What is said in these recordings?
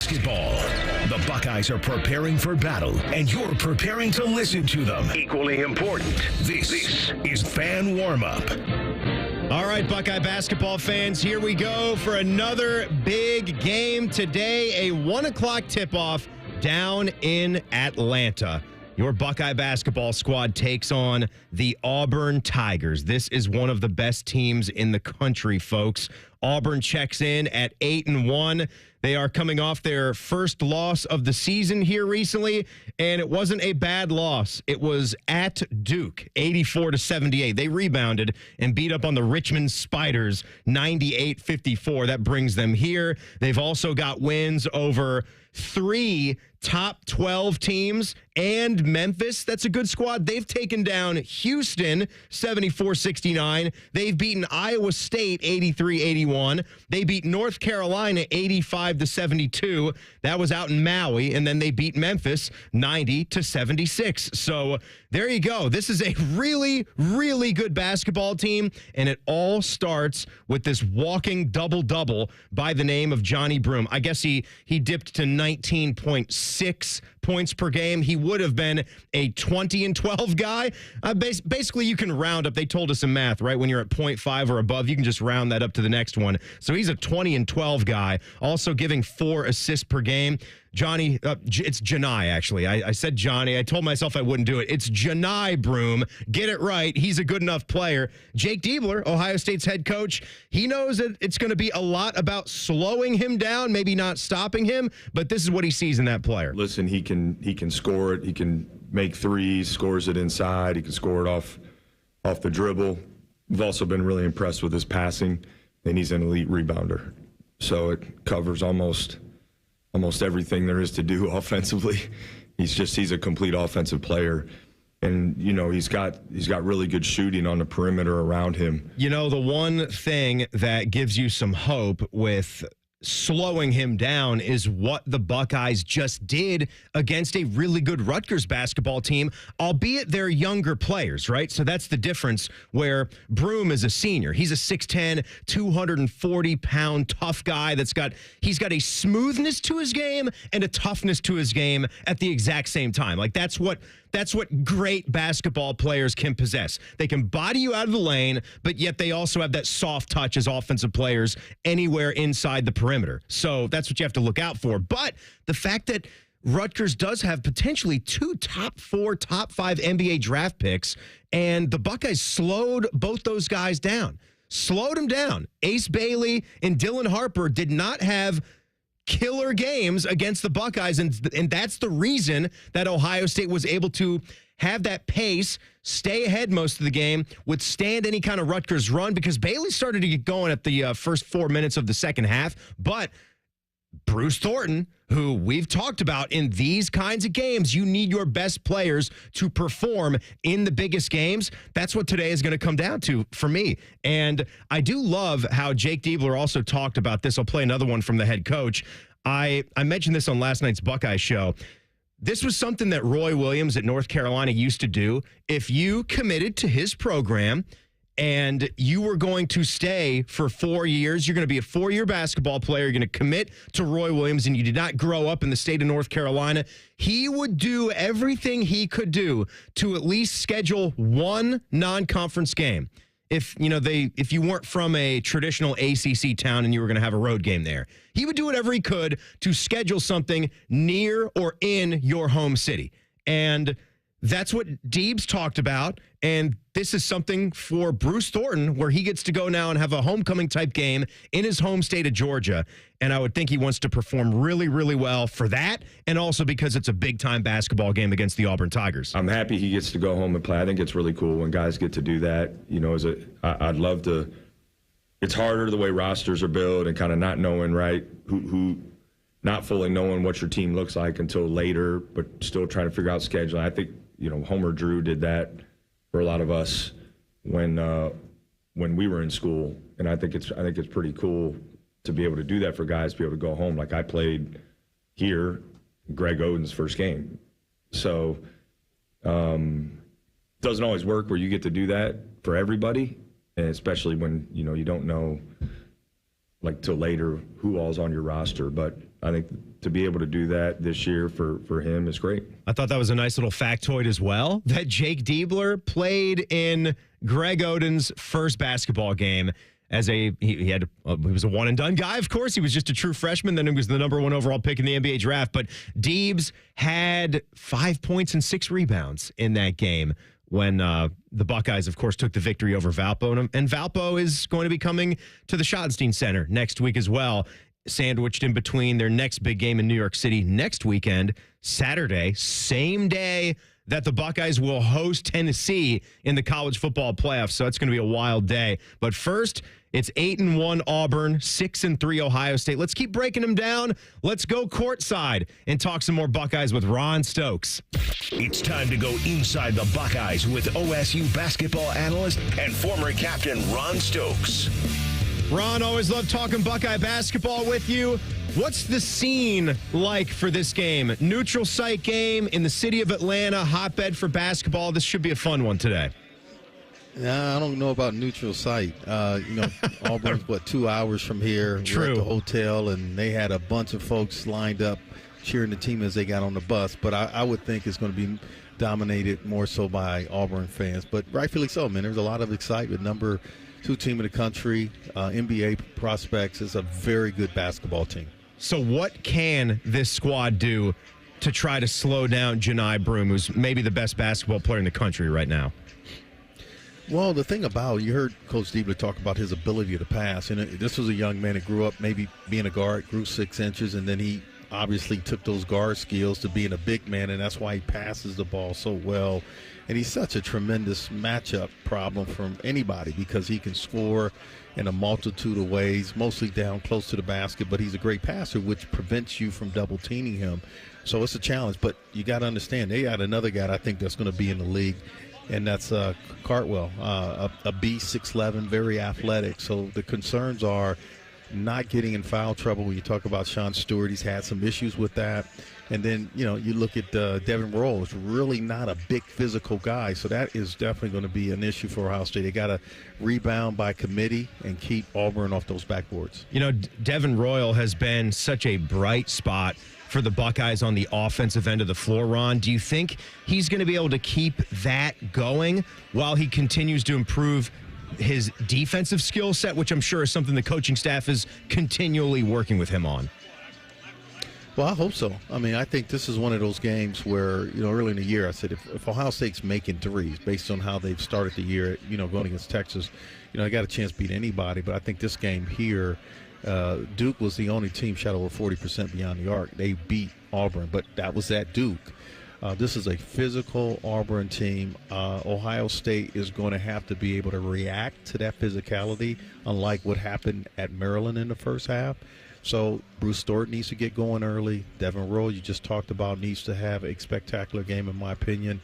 basketball. The Buckeyes are preparing for battle, and you're preparing to listen to them. Equally important, this is Fan Warm-Up. All right, Buckeye basketball fans, here we go for another big game today. A 1 o'clock tip-off down in Atlanta. Your Buckeye basketball squad takes on the Auburn Tigers. This is one of the best teams in the country, folks. Auburn checks in at 8-1. They are coming off their first loss of the season here recently, and it wasn't a bad loss. It was at Duke, 84-78. They rebounded and beat up on the Richmond Spiders, 98-54. That brings them here. They've also got wins over 3 top 12 teams and Memphis. That's a good squad. They've taken down Houston 74-69. They've beaten Iowa State 83-81. They beat North Carolina 85-72. That was out in Maui. And then they beat Memphis 90-76. So there you go. This is a really, really good basketball team. And it all starts with this walking double-double by the name of Johnny Broome. I guess he dipped to 19.6 points per game. He would have been a 20-12 guy. Basically, you can round up. They told us in math, right? When you're at 0.5 or above, you can just round that up to the next one. So he's a 20-12 guy, also giving 4 assists per game. Johnny, it's Janai, actually. I said Johnny. I told myself I wouldn't do it. It's Janai Broome. Get it right. He's a good enough player. Jake Diebler, Ohio State's head coach, he knows that it's going to be a lot about slowing him down, maybe not stopping him, but this is what he sees in that player. Listen, he can score it. He can make threes, scores it inside. He can score it off the dribble. We've also been really impressed with his passing, and he's an elite rebounder. So it covers almost everything there is to do offensively. He's a complete offensive player. And, you know, he's got really good shooting on the perimeter around him. You know, the one thing that gives you some hope with slowing him down is what the Buckeyes just did against a really good Rutgers basketball team, albeit they're younger players, right? So that's the difference where Broome is a senior. He's a 6'10", 240-pound tough guy he's got a smoothness to his game and a toughness to his game at the exact same time. Like that's what great basketball players can possess. They can body you out of the lane, but yet they also have that soft touch as offensive players anywhere inside the perimeter. So that's what you have to look out for. But the fact that Rutgers does have potentially 2 top 4, top 5 NBA draft picks, and the Buckeyes slowed both those guys down. Slowed them down. Ace Bailey and Dylan Harper did not have killer games against the Buckeyes, and that's the reason that Ohio State was able to have that pace, stay ahead most of the game, withstand any kind of Rutgers run, because Bailey started to get going at the first 4 minutes of the second half. But Bruce Thornton, who we've talked about in these kinds of games, you need your best players to perform in the biggest games. That's what today is going to come down to for me. And I do love how Jake Diebler also talked about this. I'll play another one from the head coach. I mentioned this on last night's Buckeye show. This was something that Roy Williams at North Carolina used to do. If you committed to his program and you were going to stay for 4 years, you're going to be a 4-year basketball player, you're going to commit to Roy Williams, and you did not grow up in the state of North Carolina, he would do everything he could do to at least schedule one non-conference game. If you weren't from a traditional ACC town and you were going to have a road game there, he would do whatever he could to schedule something near or in your home city. And that's what Deebs talked about, and this is something for Bruce Thornton where he gets to go now and have a homecoming-type game in his home state of Georgia, and I would think he wants to perform really, really well for that, and also because it's a big-time basketball game against the Auburn Tigers. I'm happy he gets to go home and play. I think it's really cool when guys get to do that. You know, I'd love to – it's harder the way rosters are built and kind of not knowing, right, who not fully knowing what your team looks like until later, but still trying to figure out scheduling. I think – Homer Drew did that for a lot of us when we were in school, and I think it's pretty cool to be able to do that for guys, to be able to go home. Like I played here, Greg Oden's first game, so doesn't always work where you get to do that for everybody, and especially when you don't know like till later who all's on your roster. But I think to be able to do that this year for him is great. I thought that was a nice little factoid as well, that Jake Diebler played in Greg Oden's first basketball game as he was a one-and-done guy, of course. He was just a true freshman. Then he was the number 1 overall pick in the NBA draft. But Deebs had 5 points and 6 rebounds in that game when the Buckeyes, of course, took the victory over Valpo. And Valpo is going to be coming to the Schottenstein Center next week as well, sandwiched in between their next big game in New York City next weekend, Saturday, same day that the Buckeyes will host Tennessee in the college football playoffs. So it's going to be a wild day. But first, it's 8-1 Auburn, 6-3 Ohio State. Let's keep breaking them down. Let's go courtside and talk some more Buckeyes with Ron Stokes. It's time to go inside the Buckeyes with OSU basketball analyst and former captain Ron Stokes. Ron, always love talking Buckeye basketball with you. What's the scene like for this game? Neutral site game in the city of Atlanta, hotbed for basketball. This should be a fun one today. Nah, I don't know about neutral site. Auburn's, 2 hours from here. True. We're at the hotel, and they had a bunch of folks lined up cheering the team as they got on the bus. But I would think it's going to be dominated more so by Auburn fans. But rightfully so, man. There's a lot of excitement. Number 2 team in the country, NBA prospects. Is a very good basketball team. So what can this squad do to try to slow down Johni Broome, who's maybe the best basketball player in the country right now? Well, the thing about, you heard Coach Diebler talk about his ability to pass. And this was a young man that grew up maybe being a guard, grew 6 inches, and then he obviously took those guard skills to being a big man, and that's why he passes the ball so well. And he's such a tremendous matchup problem from anybody because he can score in a multitude of ways, mostly down close to the basket, but he's a great passer, which prevents you from double-teaming him. So it's a challenge, but you got to understand, they got another guy I think that's going to be in the league, and that's Cartwell, a beast, 6'11", very athletic. So the concerns are not getting in foul trouble. When you talk about Sean Stewart, he's had some issues with that. And then, you look at Devin Royal, is really not a big physical guy. So that is definitely going to be an issue for Ohio State. They got to rebound by committee and keep Auburn off those backboards. Devin Royal has been such a bright spot for the Buckeyes on the offensive end of the floor, Ron. Do you think he's going to be able to keep that going while he continues to improve his defensive skill set, which I'm sure is something the coaching staff is continually working with him on? Well, I hope so. I mean, I think this is one of those games where, early in the year I said if Ohio State's making threes based on how they've started the year, going against Texas, they got a chance to beat anybody. But I think this game here, Duke was the only team shot over 40% beyond the arc. They beat Auburn, but that was at Duke. This is a physical Auburn team. Ohio State is going to have to be able to react to that physicality, unlike what happened at Maryland in the first half. So Bruce Thornton needs to get going early. Devin Royal, you just talked about, needs to have a spectacular game, in my opinion.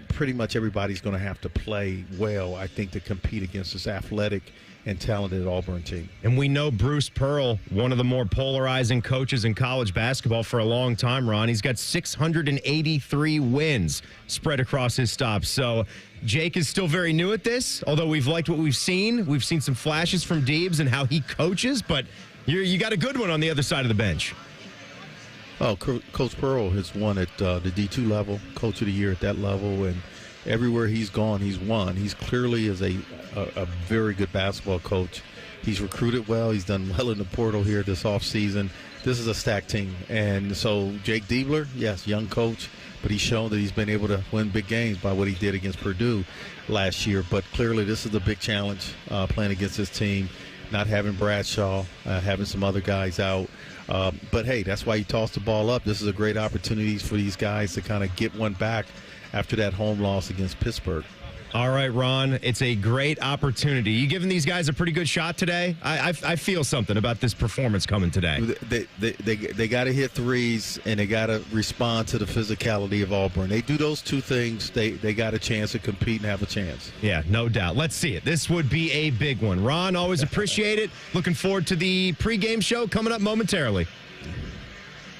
Pretty much everybody's going to have to play well, I think, to compete against this athletic and talented Auburn team. And we know Bruce Pearl, one of the more polarizing coaches in college basketball for a long time, Ron. He's got 683 wins spread across his stops. So Jake is still very new at this, although we've liked what we've seen. We've seen some flashes from Deebs and how he coaches, but you got a good one on the other side of the bench. Oh, Coach Pearl has won at the D2 level, Coach of the Year at that level, and everywhere he's gone, he's won. He's clearly is a very good basketball coach. He's recruited well. He's done well in the portal here this offseason. This is a stacked team. And so Jake Diebler, yes, young coach, but he's shown that he's been able to win big games by what he did against Purdue last year. But clearly this is a big challenge playing against this team, not having Bradshaw, having some other guys out. But, hey, that's why he tossed the ball up. This is a great opportunity for these guys to kind of get one back after that home loss against Pittsburgh. All right, Ron, it's a great opportunity. You giving these guys a pretty good shot today? I feel something about this performance coming today. They got to hit threes, and they got to respond to the physicality of Auburn. They do those two things, they got a chance to compete and have a chance. Yeah, no doubt. Let's see it. This would be a big one. Ron, always appreciate it. Looking forward to the pregame show coming up momentarily.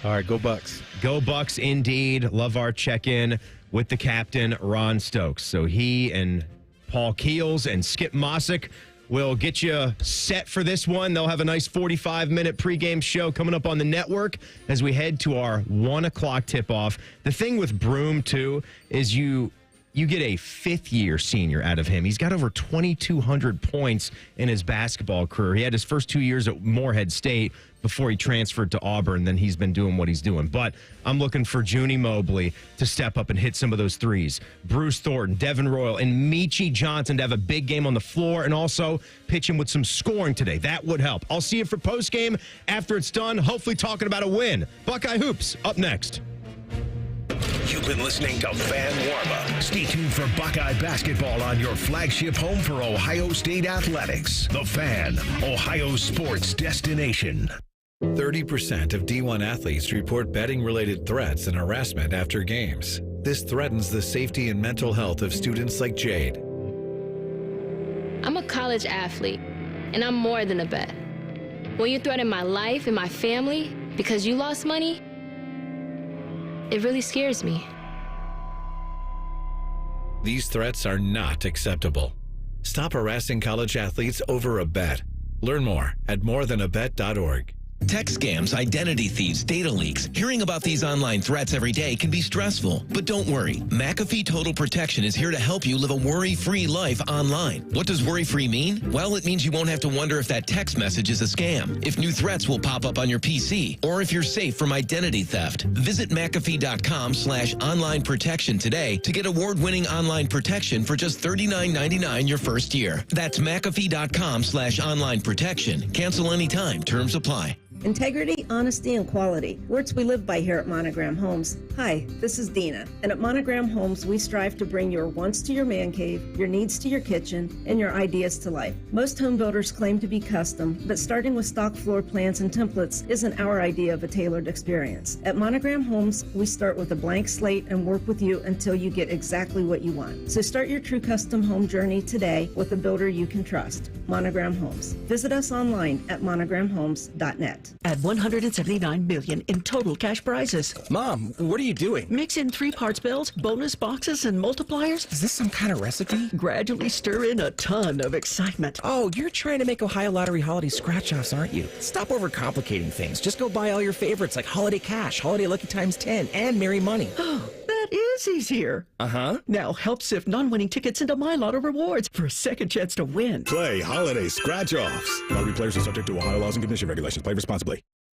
All right, go Bucks. Go Bucks indeed. Love our check-in with the captain, Ron Stokes. So he and Paul Keels and Skip Mossick will get you set for this one. They'll have a nice 45-minute pregame show coming up on the network as we head to our 1 o'clock tip-off. The thing with Broome, too, is you get a fifth-year senior out of him. He's got over 2,200 points in his basketball career. He had his first 2 years at Morehead State before he transferred to Auburn. Then he's been doing what he's doing. But I'm looking for Junie Mobley to step up and hit some of those threes. Bruce Thornton, Devin Royal, and Michi Johnson to have a big game on the floor and also pitching with some scoring today. That would help. I'll see you for postgame after it's done, hopefully talking about a win. Buckeye Hoops up next. You've been listening to Fan Warm-Up. Stay tuned for Buckeye basketball on your flagship home for Ohio State athletics. The Fan, Ohio sports destination. 30% of D1 athletes report betting-related threats and harassment after games. This threatens the safety and mental health of students like Jade. I'm a college athlete, and I'm more than a bet. When you threaten my life and my family because you lost money, it really scares me. These threats are not acceptable. Stop harassing college athletes over a bet. Learn more at morethanabet.org. Tech scams, identity thieves, data leaks. Hearing about these online threats every day can be stressful. But don't worry. McAfee Total Protection is here to help you live a worry-free life online. What does worry-free mean? Well, it means you won't have to wonder if that text message is a scam, if new threats will pop up on your PC, or if you're safe from identity theft. Visit McAfee.com/online protection today to get award-winning online protection for just $39.99 your first year. That's McAfee.com/online protection. Cancel anytime. Terms apply. Integrity, honesty, and quality. Words we live by here at Monogram Homes. Hi, this is Dina. And at Monogram Homes, we strive to bring your wants to your man cave, your needs to your kitchen, and your ideas to life. Most home builders claim to be custom, but starting with stock floor plans and templates isn't our idea of a tailored experience. At Monogram Homes, we start with a blank slate and work with you until you get exactly what you want. So start your true custom home journey today with a builder you can trust. Monogram Homes. Visit us online at monogramhomes.net. At $179 million in total cash prizes. Mom, what are you doing? Mix in 3 parts bills, bonus boxes, and multipliers. Is this some kind of recipe? Gradually stir in a ton of excitement. Oh, you're trying to make Ohio Lottery holiday scratch-offs, aren't you? Stop overcomplicating things. Just go buy all your favorites like Holiday Cash, Holiday Lucky Times 10, and Merry Money. Oh, that is easier. Uh-huh. Now help sift non-winning tickets into My Lotto Rewards for a second chance to win. Play Holiday Scratch-Offs. Lottery players are subject to Ohio laws and condition regulations. Play responsibly.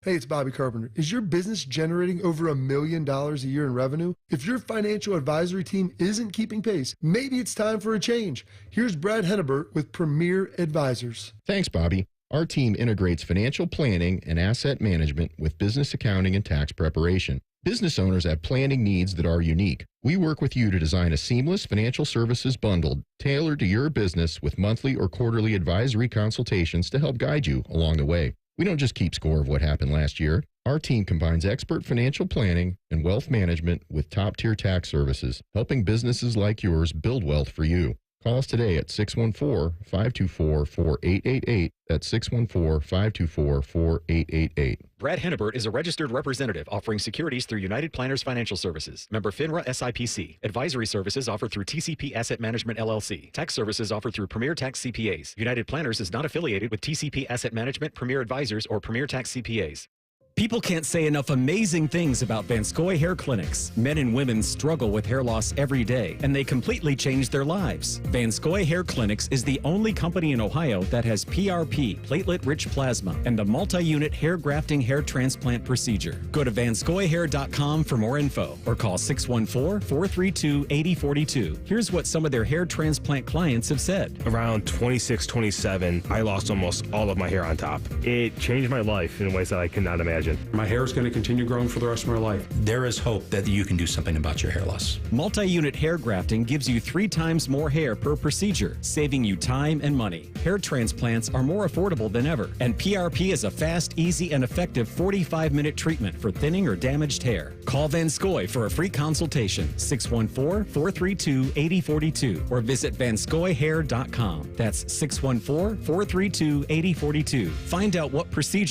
Hey, it's Bobby Carpenter. Is your business generating over $1 million a year in revenue? If your financial advisory team isn't keeping pace, maybe it's time for a change. Here's Brad Hennebert with Premier Advisors. Thanks, Bobby. Our team integrates financial planning and asset management with business accounting and tax preparation. Business owners have planning needs that are unique. We work with you to design a seamless financial services bundle tailored to your business with monthly or quarterly advisory consultations to help guide you along the way. We don't just keep score of what happened last year. Our team combines expert financial planning and wealth management with top-tier tax services, helping businesses like yours build wealth for you. Call us today at 614-524-4888. That's 614-524-4888. Brad Hennebert is a registered representative offering securities through United Planners Financial Services. Member FINRA SIPC. Advisory services offered through TCP Asset Management LLC. Tax services offered through Premier Tax CPAs. United Planners is not affiliated with TCP Asset Management, Premier Advisors, or Premier Tax CPAs. People can't say enough amazing things about Vanscoy Hair Clinics. Men and women struggle with hair loss every day, and they completely change their lives. Vanscoy Hair Clinics is the only company in Ohio that has PRP, platelet-rich plasma, and a multi-unit hair grafting hair transplant procedure. Go to vanscoyhair.com for more info, or call 614-432-8042. Here's what some of their hair transplant clients have said. Around 26, 27, I lost almost all of my hair on top. It changed my life in ways that I cannot imagine. My hair is going to continue growing for the rest of my life. There is hope that you can do something about your hair loss. Multi-unit hair grafting gives you 3 times more hair per procedure, saving you time and money. Hair transplants are more affordable than ever, and PRP is a fast, easy, and effective 45-minute treatment for thinning or damaged hair. Call Vanscoy for a free consultation, 614-432-8042, or visit vanscoyhair.com. That's 614-432-8042. Find out what procedure